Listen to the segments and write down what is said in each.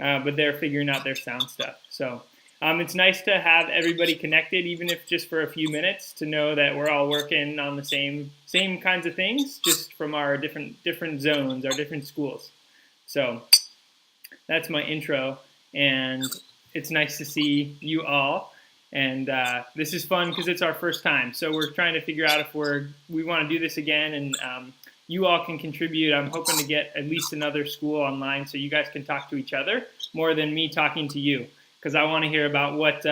but they're figuring out their sound stuff. So it's nice to have everybody connected, even if just for a few minutes, to know that we're all working on the same kinds of things, just from our different zones, our different schools. So that's my intro, and it's nice to see you all. And this is fun because it's our first time. So we're trying to figure out if we want to do this again, and you all can contribute. I'm hoping to get at least another school online so you guys can talk to each other more than me talking to you, because I want to hear about what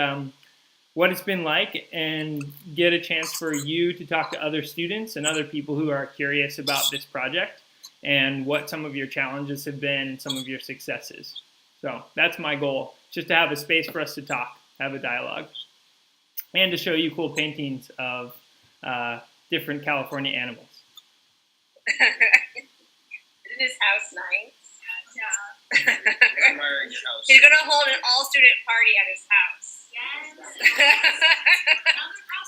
it's been like and get a chance for you to talk to other students and other people who are curious about this project and what some of your challenges have been and some of your successes. So that's my goal, just to have a space for us to talk, have a dialogue, and to show you cool paintings of different California animals. Isn't his house nice? Yeah. He's going to hold an all-student party at his house. Yes.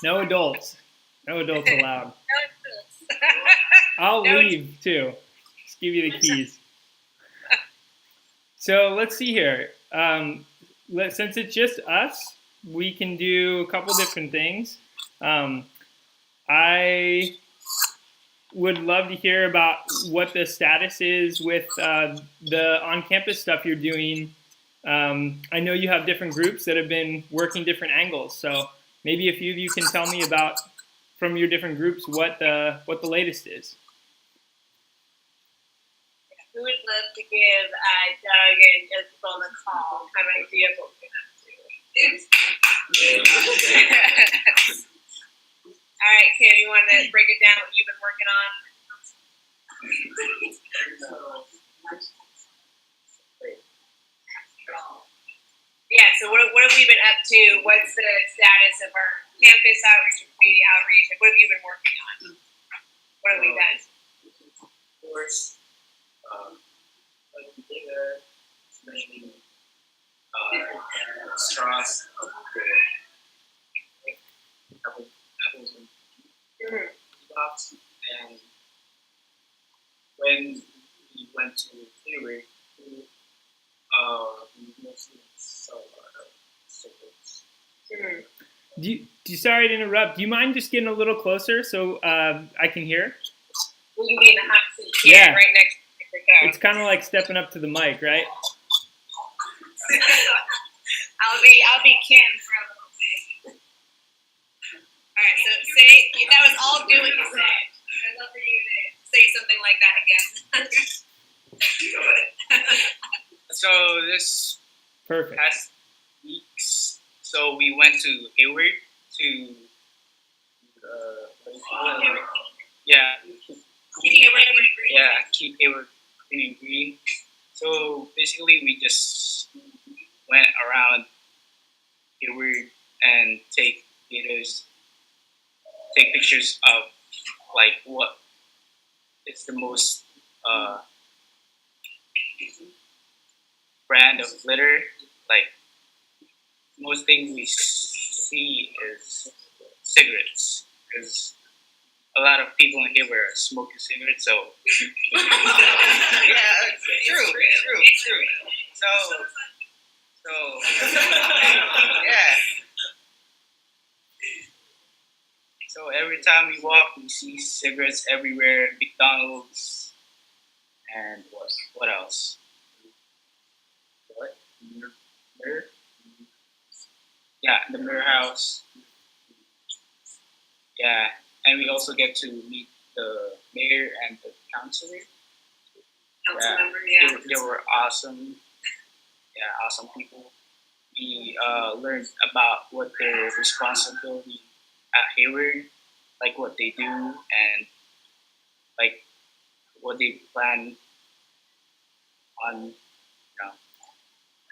No adults. No adults allowed. I'll leave, too. Just give you the keys. So let's see here. Since it's just us, we can do a couple different things. I would love to hear about what the status is with the on-campus stuff you're doing. I know you have different groups that have been working different angles, so maybe a few of you can tell me about, from your different groups, what the latest is. We would love to give Doug and Isabel a call, kind of idea of what we're going to do. All right, Kim, you want to break it down what you've been working on? Yeah, so what have we been up to? What's the status of our campus outreach and community outreach? What have you been working on? What have we done? Of course, like bigger, especially straws of the apples and box. And when we went to Hillary, we mostly saw cigarettes. Sorry to interrupt. Do you mind just getting a little closer so I can hear? We can be in the hot seat here, right next to the microphone. It's kind of like stepping up to the mic, right? I'll be Kim for a little bit. All right, so that was all good what you said. I'd love for you to say something like that again. So this Perfect. past weeks, so we went to Hayward to keep Hayward clean and green. So basically, we just went around Hayward and take pictures of like what is the most brand of litter. Like most things we see is cigarettes, because a lot of people in here were smoking cigarettes. So yeah, true. So yeah. So every time we walk, we see cigarettes everywhere. McDonald's and what else? What? Mirror? Yeah, the Mirror House. Yeah, and we also get to meet the mayor and the councilor. They were awesome. Yeah, awesome people. We learned about what their responsibility at Hayward, like what they do and like what they plan on.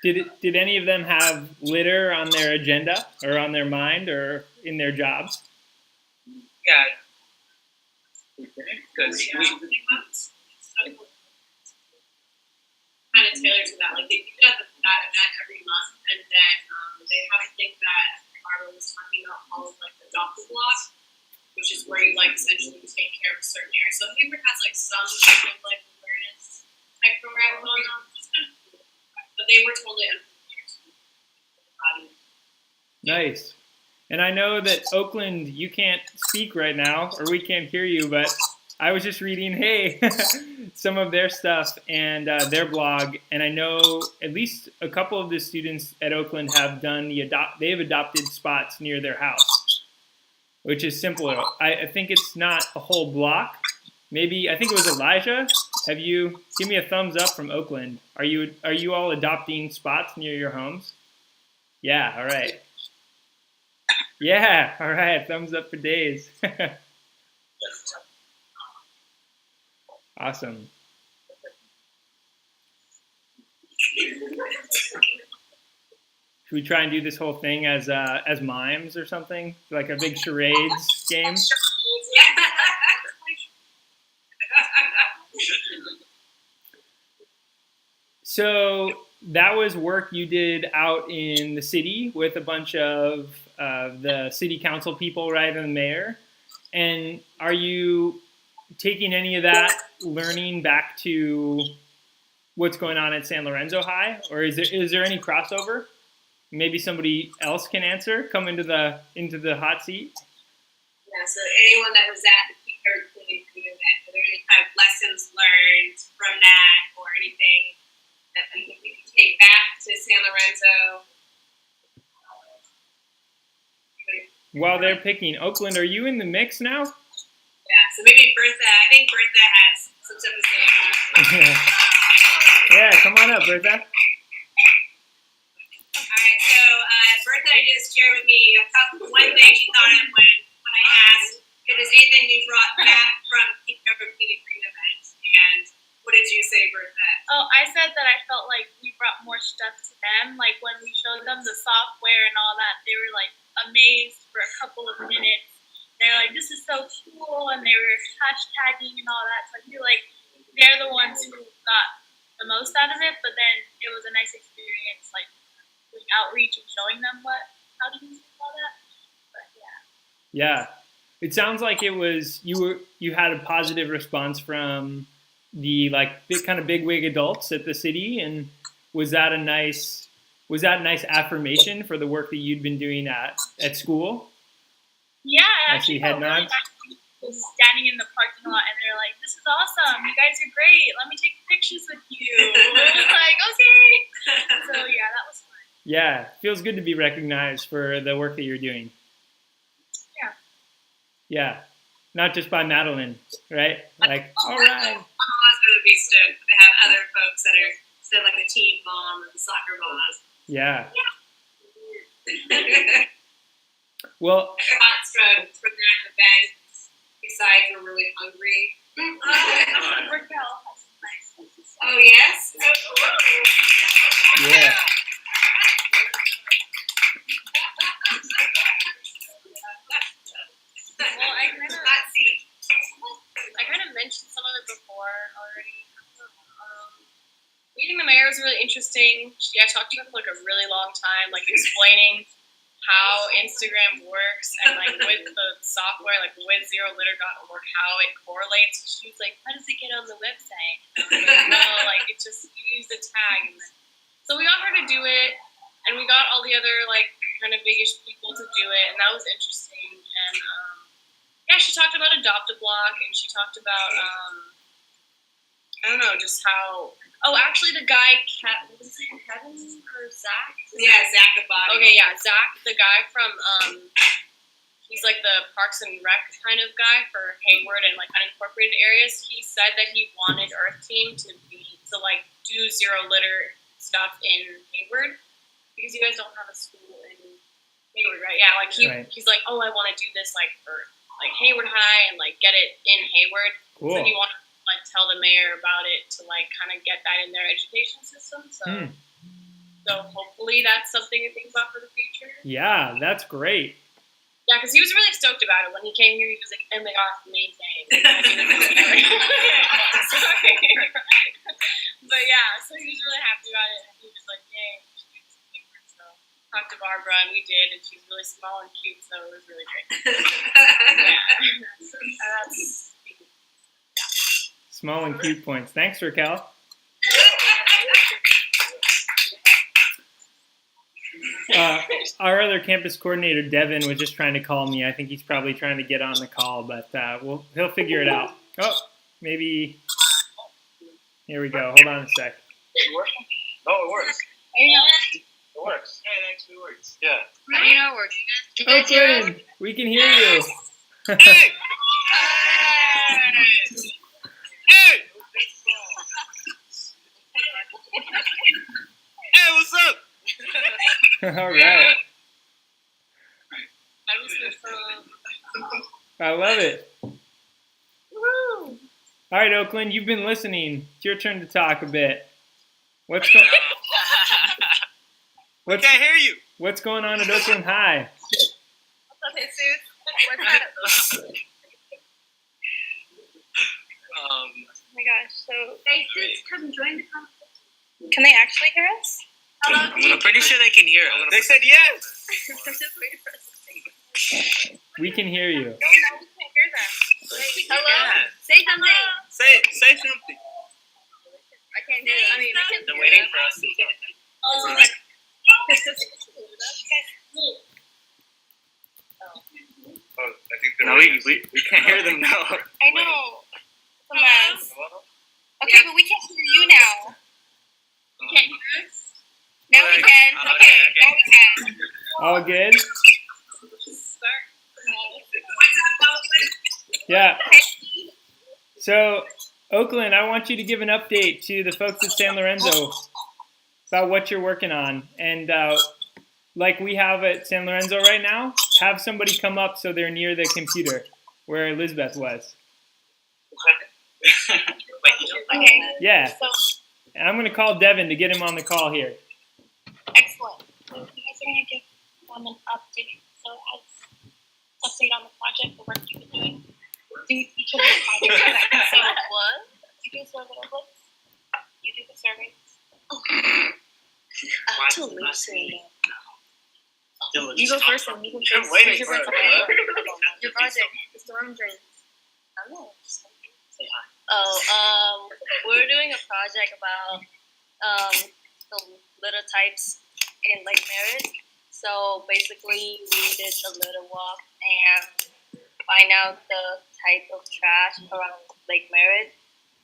Did any of them have litter on their agenda or on their mind or in their jobs? Yeah, because kind of tailored to that. Like they do that event every month, and then they have a thing that Barbara was talking about called like the doctor block, which is where you like essentially take care of a certain area. So Hayward has like some kind of like awareness type program going on, which is kind of cool. But they they were totally unfamiliar. Nice. And I know that Oakland, you can't speak right now, or we can't hear you, but I was just reading, hey, some of their stuff and their blog, and I know at least a couple of the students at Oakland have done they've adopted spots near their house, which is simpler. I think it's not a whole block. Maybe, I think it was Elijah. Give me a thumbs up from Oakland. Are you all adopting spots near your homes? Yeah, all right. Yeah, all right. Thumbs up for days. Awesome. Should we try and do this whole thing as mimes or something? Like a big charades game? So that was work you did out in the city with a bunch of the city council people, right, and the mayor. And are you taking any of that learning back to what's going on at San Lorenzo High, or is there any crossover? Maybe somebody else can answer. Come into the hot seat. Yeah. So anyone that was at the EarthTeam event, are there any kind of lessons learned from that, or anything that we can take back to San Lorenzo? While they're picking, Oakland, are you in the mix now? Yeah, so maybe Bertha, I think Bertha has some stuff to say. Yeah, come on up, Bertha. Alright, so Bertha just shared with me one thing she thought of when I asked if there's anything you brought back from the Green event. And what did you say, Bertha? Oh, I said that I felt like we brought more stuff to them. Like when we showed them the software and all that, they were like amazed for a couple of minutes. They're like, this is so cool, and they were hashtagging and all that. So I feel like they're the ones who got the most out of it, but then it was a nice experience, like doing outreach and showing them how to use it and all that. But yeah. Yeah. It sounds like it was you had a positive response from the kind of bigwig adults at the city, and was that a nice affirmation for the work that you'd been doing at school? Yeah, I I see actually head felt really nods. happy. Was standing in the parking lot, and they're like, "This is awesome! You guys are great. Let me take pictures with you." I was like, "Okay." So yeah, that was fun. Yeah, feels good to be recognized for the work that you're doing. Yeah. Yeah, not just by Madeline, right? Like, all right. Mom's gonna be stoked. They have other folks that are still like the team mom and the soccer moms. Yeah. Yeah. Well, Hot strokes from that event. Besides, we're really hungry. Raquel has some nice pieces. Oh yes. yeah. Well, I kind of mentioned some of it before already. Meeting the mayor was really interesting. I talked to her for like a really long time, like explaining how Instagram works and like with the software, like with ZeroLitter.org, how it correlates. She was like, "How does it get on the website?" And I was like, "No, like it just use the tag." So we got her to do it, and we got all the other like kind of biggish people to do it, and that was interesting. And yeah, she talked about Adopt a Block, and she talked about I don't know, just how. Oh, actually, the guy, what was it, Kevin or Zach? Yeah, Zach Abadi. Okay, yeah, Zach, the guy from, he's like the Parks and Rec kind of guy for Hayward and like unincorporated areas. He said that he wanted EarthTeam to like do zero litter stuff in Hayward because you guys don't have a school in Hayward, right? Yeah, like he's like, oh, I want to do this like for like Hayward High and like get it in Hayward. cool. So he wanted like tell the mayor about it to like kind of get that in their education system. So hopefully that's something to think about for the future. Yeah, that's great. Yeah, because he was really stoked about it when he came here. He was like, "Oh my gosh, amazing!" Sorry. But yeah, so he was really happy about it, and he was like, "Yay, we should do this paper." So talked to Barbara, and we did, and she's really small and cute, so it was really great. That's Small and cute points. Thanks, Raquel. Our other campus coordinator, Devin, was just trying to call me. I think he's probably trying to get on the call, but he'll figure it out. Oh, maybe. Here we go. Hold on a sec. It works? Oh, it works. It works. Yeah, it actually works. Yeah. How do you know it works? You guys hear us? Oakland, we can hear you. Hey! Hey! Hey, what's up? All right. I love it. Woo! All right, Oakland, you've been listening. It's your turn to talk a bit. What's going? I can't hear you. What's going on at Oakland High? What's up, Jesus? What's that? Oh my gosh, so Jesus, come join the conversation. can they actually hear us? I'm pretty sure they can hear it. They said yes. We can hear you. No, we can't hear them. Hello? Yeah. Say something. Say something. I can't hear them. I mean, they can They're hear waiting them. for us to talk. Oh. Oh, I think they're we can't hear them now. I know. It's a mess. Okay, but we can hear you now. You can't hear us? Now we can. Okay, now we can. All good? Yeah. So, Oakland, I want you to give an update to the folks at San Lorenzo about what you're working on. And like we have at San Lorenzo right now, have somebody come up so they're near the computer where Elizabeth was. Okay. Yeah. So, And I'm going to call Devin to get him on the call here. excellent. So, you guys are going to give them an update. So, as update on the project, the work you've been doing. Do each of the projects. So, what? You do survey templates. You do the surveys. Absolutely. Dylan, You go stop. first and you go I'm first. waiting Your for it. project. Your project. The storm drain. I don't know. Say hi. Oh, we're doing a project about the litter types in Lake Merritt. So basically, we did a litter walk and find out the type of trash around Lake Merritt,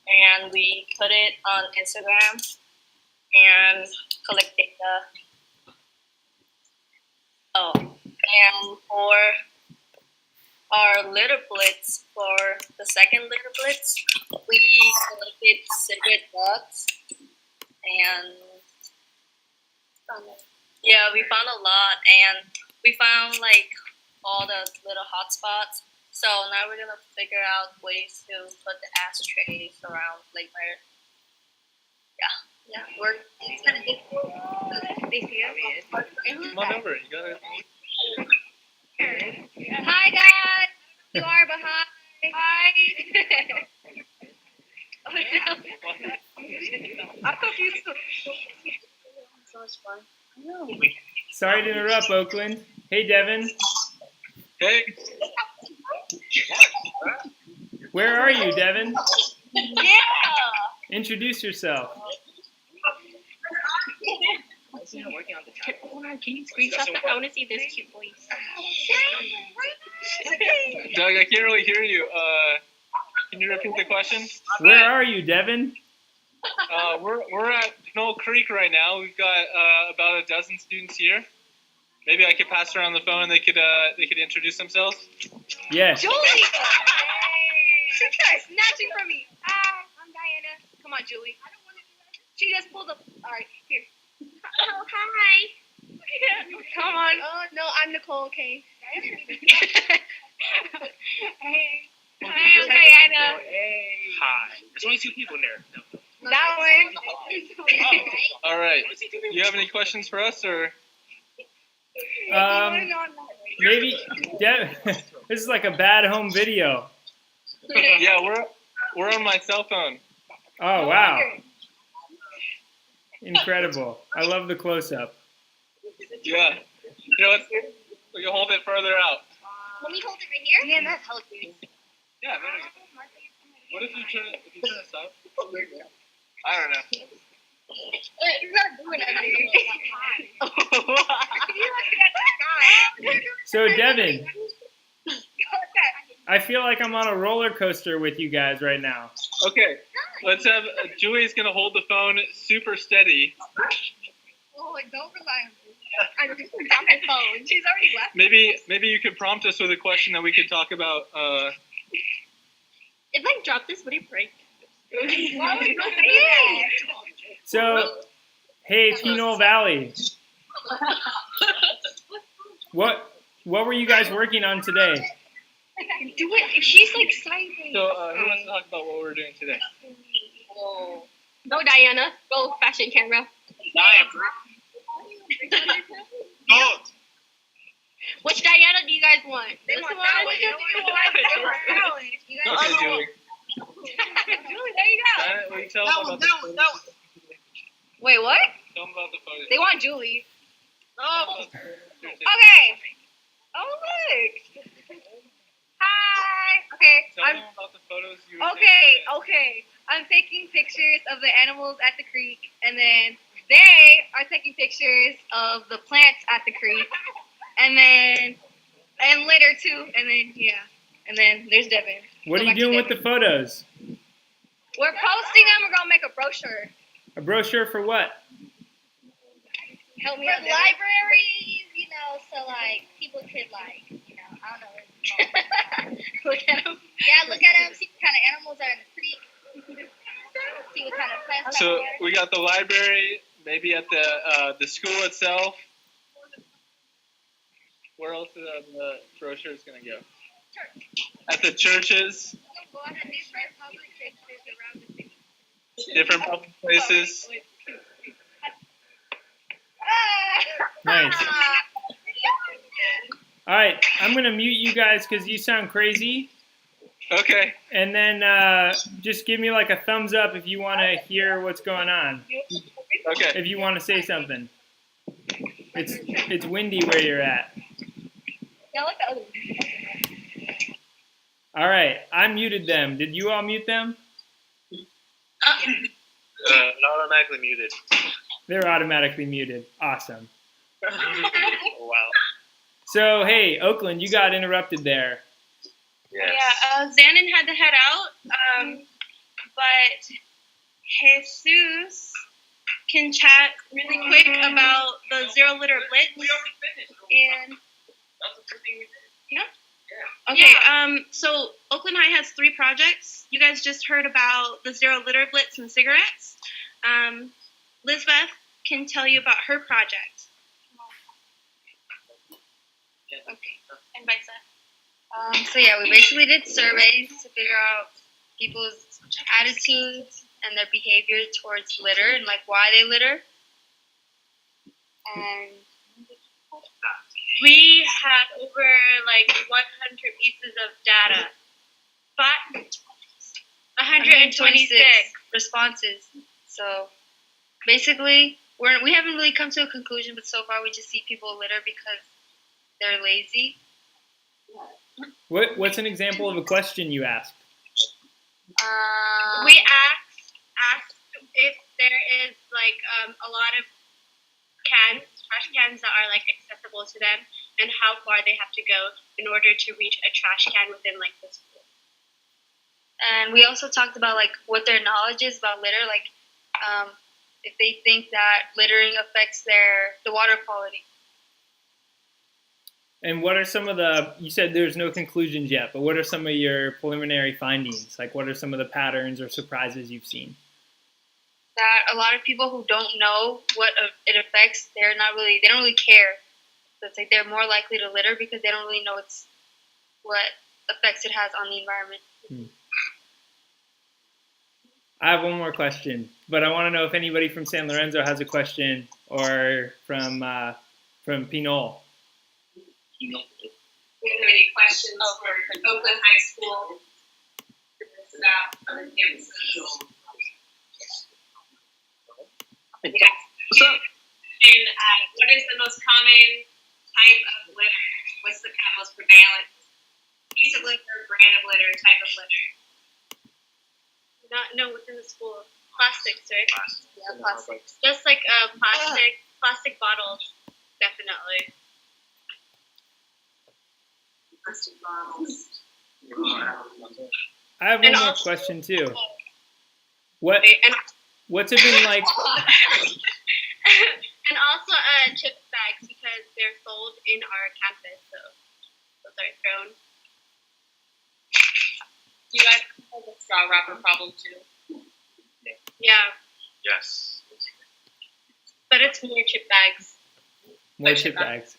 and we put it on Instagram and collect data. Oh, and for our litter blitz, for the second litter blitz, we collected cigarette butts, and yeah, we found a lot, and we found like all the little hot spots. So now we're gonna figure out ways to put the ashtrays around Lake Merritt. Yeah, It's kind of difficult. They see us. Come on over. You gotta. Hi, guys. You are behind. Hi. I thought you so much fun. I know. Sorry to interrupt, Oakland. Hey, Devin. Hey. Where are you, Devin? Yeah. Introduce yourself. Hold on, can you screenshot that? I want to see this cute voice. Doug, I can't really hear you. Can you repeat the question? Where are you, Devin? We're at Knoll Creek right now. We've got about a dozen students here. Maybe I could pass around the phone and they could introduce themselves. Yes. Julie! She started snatching from me. I'm Diana. Come on, Julie. She just pulled up. All right, here. Oh, hi. Come on. Oh, no, I'm Nicole, okay? Hey. Hi, I'm Diana. Hi. There's only two people in there. That one. All right. Do you have any questions for us, or? Maybe this is like a bad home video. Yeah, we're on my cell phone. Oh wow, incredible! I love the close-up. Yeah. You know what? We can hold it further out. Let me hold it right here. Yeah, that's healthy. Yeah. There we go. What if you turn this up? I don't know. You're not doing anything. So Devin, I feel like I'm on a roller coaster with you guys right now. Okay, let's have Julie's gonna hold the phone super steady. Oh, don't rely on me. I just forgot my phone. She's already left. Maybe you could prompt us with a question that we could talk about. If I drop this, would it break? So, hey, Pinole Valley, what were you guys working on today? Do it. She's like excited. So who wants to talk about what we're doing today? Oh. Go, Diana. Go, fashion camera. Which Diana do you guys want? They want that one. You want Okay, Julie. Julie, there you go. Will you tell them about the photos? Wait, what? Tell them about the photos. They want Julie. Oh. Okay. Oh, look. Hi. Okay. Tell them about the photos you were Okay. I'm taking pictures of the animals at the creek, and then they are taking pictures of the plants at the creek, and litter too, and then there's Devin. What are you doing with the photos? We're posting them. We're gonna make a brochure. A brochure for what? Help me For out. Devin. libraries, so like people could I don't know. Look at them. Yeah, look at them. See what kind of animals are in the creek. See what kind of plants. So are there. we got the library, maybe at the school itself. Where else is the brochure is gonna go? At the churches, Go on a different public places around the city. different public places. Nice. All right, I'm gonna mute you guys because you sound crazy. Okay. And then just give me like a thumbs up if you want to hear what's going on. Okay. If you want to say something. It's windy where you're at. Yeah, look at the other one. All right, I muted them. Did you all mute them? Automatically muted. They're automatically muted. Awesome. Oh, wow. So hey, Oakland, you got interrupted there. Yes. Yeah, Xanon had to head out, but Jesus can chat really quick about the Zero Litter Blitz. We already finished. And That's the first thing we did. okay, so Oakland High has 3 projects. You guys just heard about the Zero Litter Blitz and cigarettes. Lizbeth can tell you about her project. Okay, and Bisa. So yeah, we basically did surveys to figure out people's attitudes and their behavior towards litter and like why they litter. And We had over like 100 pieces of data, but 126 responses. So basically, we haven't really come to a conclusion, but so far we just see people litter because they're lazy. What's an example of a question you asked? We asked if there is like a lot of trash cans that are like accessible to them, and how far they have to go in order to reach a trash can within like the school. And we also talked about like what their knowledge is about litter, like if they think that littering affects the water quality. And what are some of you said there's no conclusions yet, but what are some of your preliminary findings? Like what are some of the patterns or surprises you've seen? That a lot of people who don't know what it affects, they don't really care. So it's like they're more likely to litter because they don't really know what effects it has on the environment. I have one more question, but I want to know if anybody from San Lorenzo has a question or from Pinole. Do you have any questions for Oakland High School about other campuses? Yeah. What's up? And what is the most common type of litter? What's the kind of most prevalent piece of litter, brand of litter, type of litter? No, within the school, plastics, right? Yeah, plastics. Just like plastic bottles, definitely. Must have gone. I have one And more also- question too. What And what's it been like? And also chip bags because they're sold in our campus, so those are thrown. you guys have a straw wrapper problem too. Yeah, Yes. but it's more chip bags. More chip bags.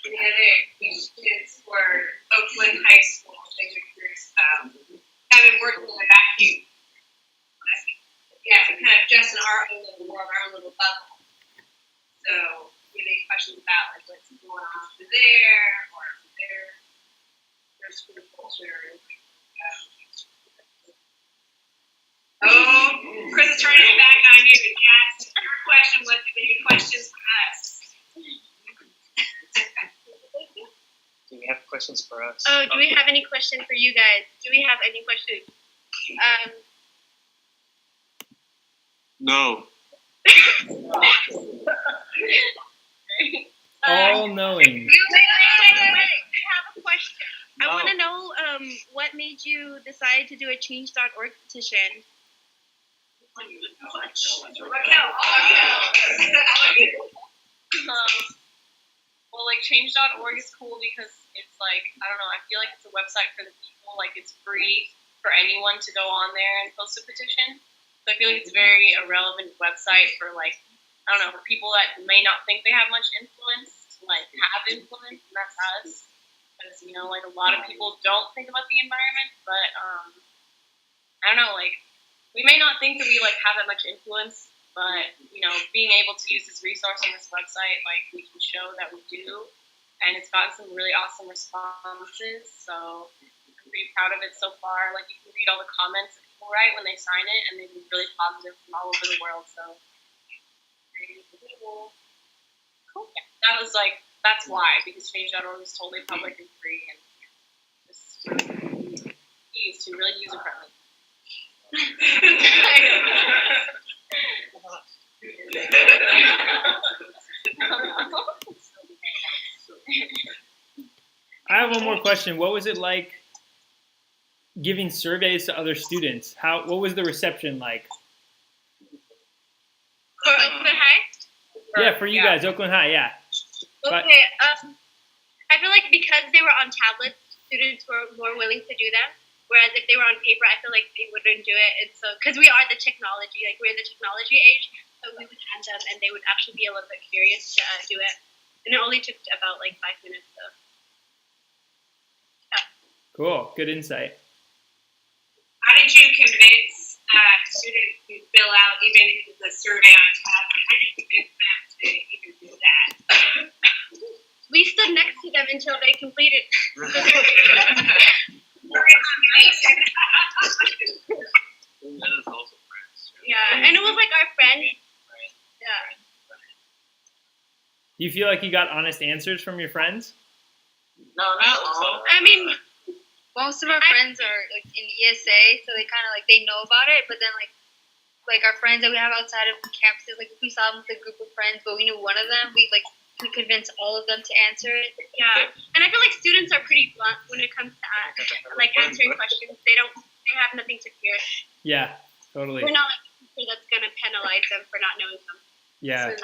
The other students for Oakland High School, they were curious about. I've been working in a vacuum. Yeah, so kind of just in our own little world, our own little bubble. So, we have any questions about like what's going on over there or their school culture and things like that. Oh, Chris is turning it back on you. Yes, your question was any questions for us? Do we have questions for us? Oh, do we have any question for you guys? Do we have any questions? No. All knowing. Wait. I have a question. No. I want to know what made you decide to do a change.org petition? Well, like change.org is cool because it's like, I don't know, I feel like it's a website for the people. Like it's free for anyone to go on there and post a petition. So I feel like it's very a relevant website for like, I don't know, for people that may not think they have much influence to like have influence, and that's us. Because, you know, like a lot of people don't think about the environment, but I don't know, like we may not think that we like have that much influence, but you know, being able to use this resource on this website, like we can show that we do, and it's gotten some really awesome responses. So I'm pretty proud of it so far. Like you can read all the comments that people write when they sign it, and they've been really positive from all over the world. So cool. Yeah, that was like that's why because change.org is totally public and free and just used to really user friendly. I have one more question. What was it like giving surveys to other students? What was the reception like? For Oakland High? Yeah, for you guys, Oakland High, yeah. But- Okay, I feel like because they were on tablets, students were more willing to do them. Whereas if they were on paper, I feel like they wouldn't do it. And so, because we are the technology, like we're in the technology age, so we would hand them and they would actually be a little bit curious to do it. And it only took about like 5 minutes, so. Cool, good insight. How did you convince students to fill out even the survey on tablet? How did you convince them to even do that? We stood next to them until they completed. Yeah, and it was like our friend. Yeah. Do you feel like you got honest answers from your friends? No, not all. I mean, Most of our friends are like in ESA, so they kind of like they know about it. But then like our friends that we have outside of campuses, like if we saw them with a group of friends, but we knew one of them, we convinced all of them to answer it. yeah, and I feel like students are pretty blunt when it comes to like answering questions. They have nothing to fear. Yeah, totally. We're not like a teacher that's gonna penalize them for not knowing something. Yeah.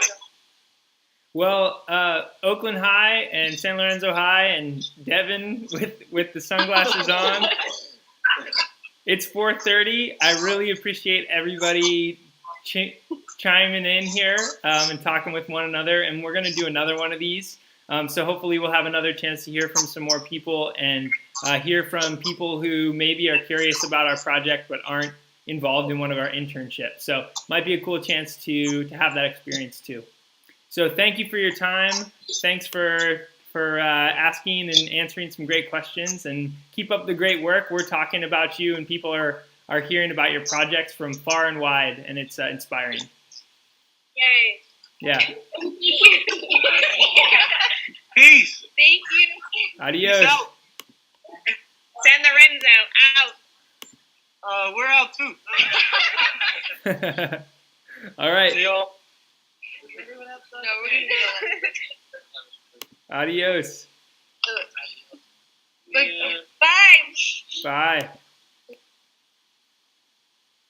Well, Oakland High and San Lorenzo High and Devin with the sunglasses on. It's 4:30. I really appreciate everybody chiming in here and talking with one another. And we're going to do another one of these. So hopefully we'll have another chance to hear from some more people and hear from people who maybe are curious about our project but aren't involved in one of our internships. So might be a cool chance to have that experience too. So thank you for your time. Thanks for asking and answering some great questions, and keep up the great work. We're talking about you, and people are hearing about your projects from far and wide, and it's inspiring. Yay! Yeah. Peace. Thank you. Adios. Peace out. San Lorenzo out. We're out too. All right. See y'all. No, we're gonna do Adios. Yeah. Bye. Bye.